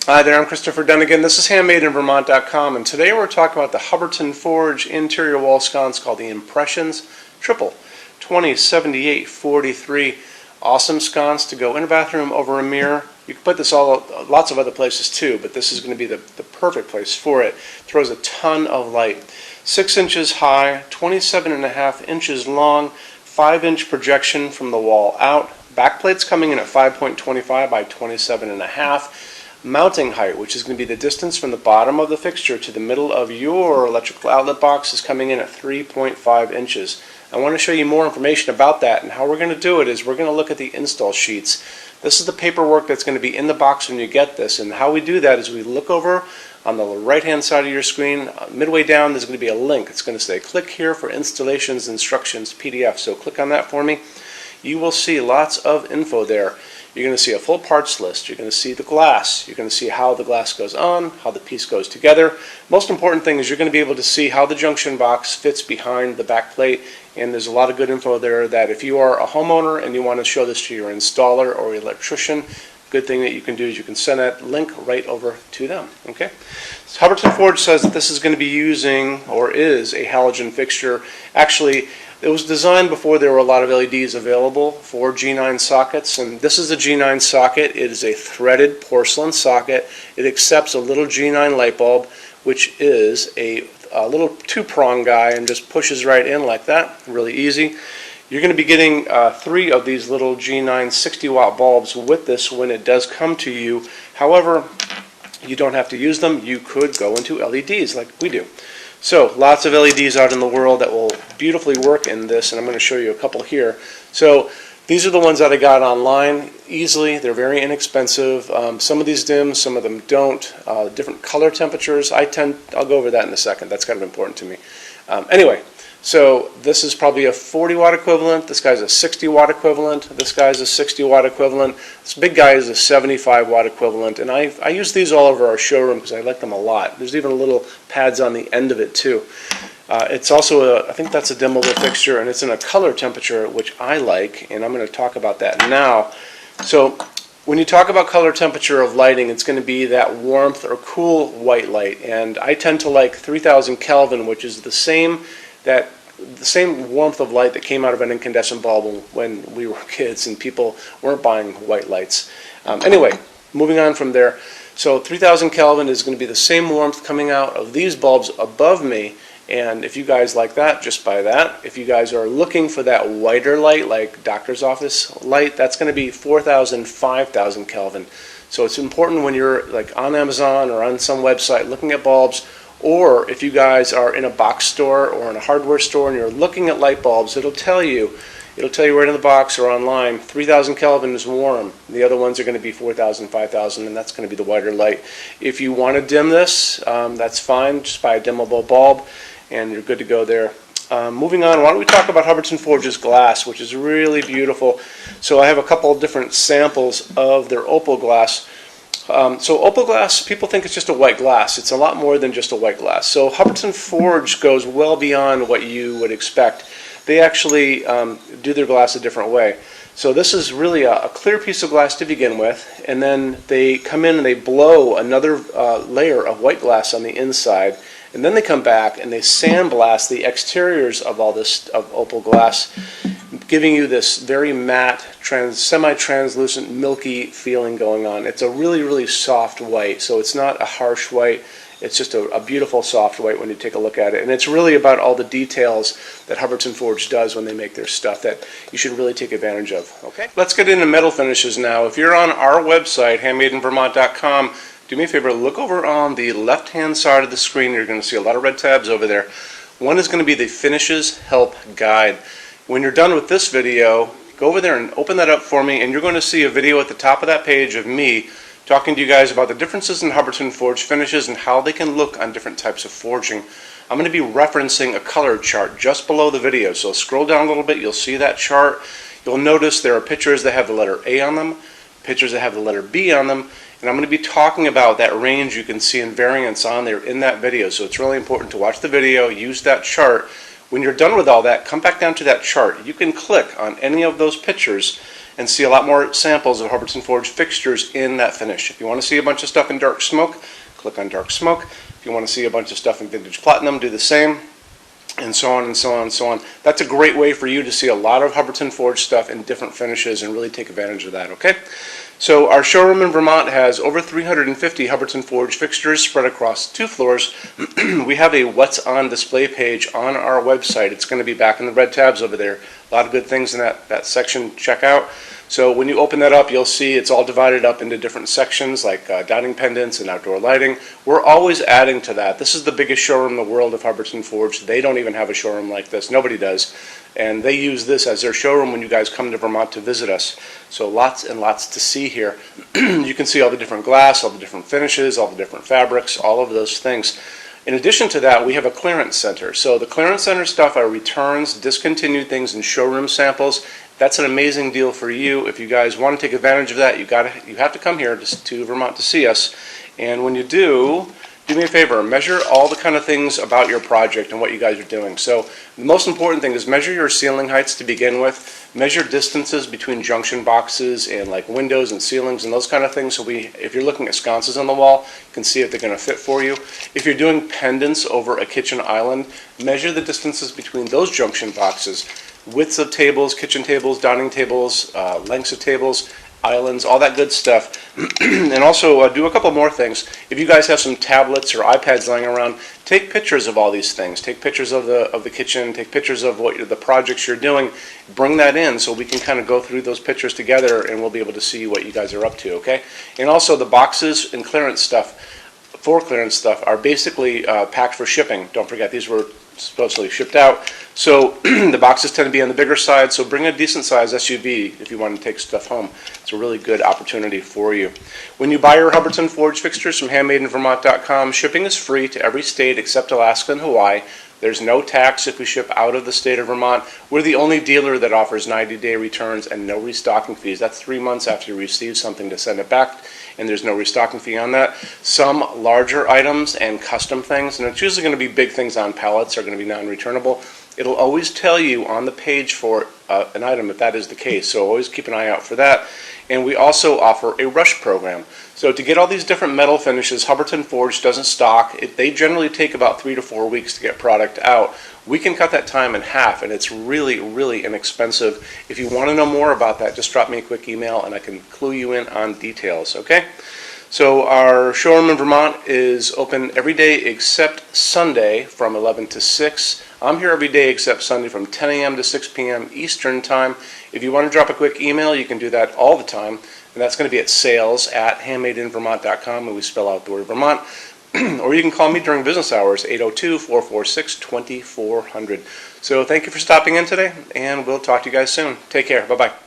Hi there, I'm Christopher Dunnigan. This is HandmadeInVermont.com, and today we're talking about the Hubbardton Forge interior wall sconce called the Impressions Triple 2078-43. Awesome sconce to go in a bathroom over a mirror. You can put this lots of other places too, but this is going to be the perfect place for it. Throws a ton of light. 6 inches high, 27.5 inches long, 5-inch projection from the wall out. Backplate's coming in at 5.25 by 27.5. Mounting height, which is going to be the distance from the bottom of the fixture to the middle of your electrical outlet box, is coming in at 3.5 inches. I want to show you more information about that, and how we're going to do it is we're going to look at the install sheets. This is the paperwork that's going to be in the box when you get this, and how we do that is we look over on the right hand side of your screen. Midway down there's going to be a link. It's going to say click here for installations instructions PDF, so click on that for me. You will see lots of info there. You're going to see a full parts list. You're going to see the glass. You're going to see how the glass goes on, how the piece goes together. Most important thing is you're going to be able to see how the junction box fits behind the back plate, and there's a lot of good info there that if you are a homeowner and you want to show this to your installer or electrician, good thing that you can do is you can send that link right over to them. Okay. So Hubbardton Forge says that this is going to be using, or is, a halogen fixture. Actually, it was designed before there were a lot of LEDs available for G9 sockets, and this is a G9 socket. It is a threaded porcelain socket. It accepts a little G9 light bulb, which is a little 2-prong guy, and just pushes right in like that. Really easy. You're going to be getting 3 of these little G9 60-watt bulbs with this when it does come to you. However, you don't have to use them. You could go into LEDs like we do. So lots of LEDs out in the world that will beautifully work in this, and I'm going to show you a couple here. So these are the ones that I got online easily. They're very inexpensive. Some of these dim, some of them don't. Different color temperatures. I'll go over that in a second. That's kind of important to me. Anyway, so this is probably a 40-watt equivalent. This guy's a 60-watt equivalent. This guy's a 60-watt equivalent. This big guy is a 75-watt equivalent. And I use these all over our showroom because I like them a lot. There's even little pads on the end of it too. It's also I think that's a dimmable fixture, and it's in a color temperature which I like, and I'm going to talk about that now. So when you talk about color temperature of lighting, it's going to be that warmth or cool white light, and I tend to like 3000 Kelvin, which is the same warmth of light that came out of an incandescent bulb when we were kids and people weren't buying white lights. Anyway, moving on from there. So 3000 Kelvin is going to be the same warmth coming out of these bulbs above me, and if you guys like that, just buy that. If you guys are looking for that whiter light, like doctor's office light, that's going to be 4000, 5000 Kelvin. So it's important when you're like on Amazon or on some website looking at bulbs, or if you guys are in a box store or in a hardware store and you're looking at light bulbs, it'll tell you right in the box or online, 3000 Kelvin is warm. The other ones are going to be 4000, 5000, and that's going to be the whiter light. If you want to dim this, that's fine. Just buy a dimmable bulb and you're good to go there. Moving on, why don't we talk about Hubbardton Forge's glass, which is really beautiful. So I have a couple of different samples of their opal glass. So opal glass, people think it's just a white glass. It's a lot more than just a white glass. So Hubbardton Forge goes well beyond what you would expect. They actually do their glass a different way. So this is really a clear piece of glass to begin with, and then they come in and they blow another layer of white glass on the inside, and then they come back and they sandblast the exteriors of all this opal glass, giving you this very matte, semi-translucent, milky feeling going on. It's a really, really soft white, so it's not a harsh white. It's just a beautiful soft white when you take a look at it. And it's really about all the details that Hubbardton Forge does when they make their stuff that you should really take advantage of. Okay, let's get into metal finishes now. If you're on our website, HandmadeInVermont.com, do me a favor, look over on the left-hand side of the screen. You're going to see a lot of red tabs over there. One is going to be the Finishes Help Guide. When you're done with this video, go over there and open that up for me, and you're going to see a video at the top of that page of me talking to you guys about the differences in Hubbardton Forge finishes and how they can look on different types of forging. I'm going to be referencing a color chart just below the video, so scroll down a little bit, you'll see that chart. You'll notice there are pictures that have the letter A on them, pictures that have the letter B on them, and I'm going to be talking about that range you can see in variance on there in that video. So it's really important to watch the video, use that chart. When you're done with all that, come back down to that chart. You can click on any of those pictures and see a lot more samples of Hubbardton Forge fixtures in that finish. If you want to see a bunch of stuff in dark smoke, click on dark smoke. If you want to see a bunch of stuff in vintage platinum, do the same, and so on and so on and so on. That's a great way for you to see a lot of Hubbardton Forge stuff in different finishes and really take advantage of that, okay? So our showroom in Vermont has over 350 Hubbardton Forge fixtures spread across 2 floors. We have a What's On display page on our website. It's going to be back in the red tabs over there. A lot of good things in that section. Check out. So when you open that up, you'll see it's all divided up into different sections like dining pendants and outdoor lighting. We're always adding to that. This is the biggest showroom in the world of Hubbardton Forge. They don't even have a showroom like this. Nobody does. And they use this as their showroom when you guys come to Vermont to visit us. So lots and lots to see here. You can see all the different glass, all the different finishes, all the different fabrics, all of those things. In addition to that, we have a clearance center. So the clearance center stuff are returns, discontinued things, and showroom samples. That's an amazing deal for you. If you guys want to take advantage of that, you have to come here to Vermont to see us. And when you do me a favor, measure all the kind of things about your project and what you guys are doing. So the most important thing is measure your ceiling heights to begin with. Measure distances between junction boxes and like windows and ceilings and those kind of things. So if you're looking at sconces on the wall, you can see if they're going to fit for you. If you're doing pendants over a kitchen island, measure the distances between those junction boxes. Widths of tables, kitchen tables, dining tables, lengths of tables, islands, all that good stuff. And also do a couple more things. If you guys have some tablets or iPads lying around, take pictures of all these things. Take pictures of the kitchen, take pictures of the projects you're doing. Bring that in so we can kind of go through those pictures together and we'll be able to see what you guys are up to, okay? And also the boxes and clearance stuff, for clearance stuff, are basically packed for shipping. Don't forget, these were supposedly shipped out. So the boxes tend to be on the bigger side, so bring a decent size SUV if you want to take stuff home. It's a really good opportunity for you. When you buy your Hubbardton Forge fixtures from HandmadeInVermont.com, shipping is free to every state except Alaska and Hawaii. There's no tax if we ship out of the state of Vermont. We're the only dealer that offers 90-day returns and no restocking fees. That's 3 months after you receive something to send it back, and there's no restocking fee on that. Some larger items and custom things, and it's usually going to be big things on pallets, are going to be non-returnable. It'll always tell you on the page for an item if that is the case, so always keep an eye out for that. And we also offer a rush program. So to get all these different metal finishes, Hubbardton Forge doesn't stock. They generally take about 3 to 4 weeks to get product out. We can cut that time in half, and it's really, really inexpensive. If you want to know more about that, just drop me a quick email and I can clue you in on details, okay? So our showroom in Vermont is open every day except Sunday from 11 to 6. I'm here every day except Sunday from 10 a.m. to 6 p.m. Eastern Time. If you want to drop a quick email, you can do that all the time. And that's going to be at sales@HandmadeInVermont.com, and we spell out the word Vermont. Or you can call me during business hours, 802-446-2400. So thank you for stopping in today, and we'll talk to you guys soon. Take care. Bye-bye.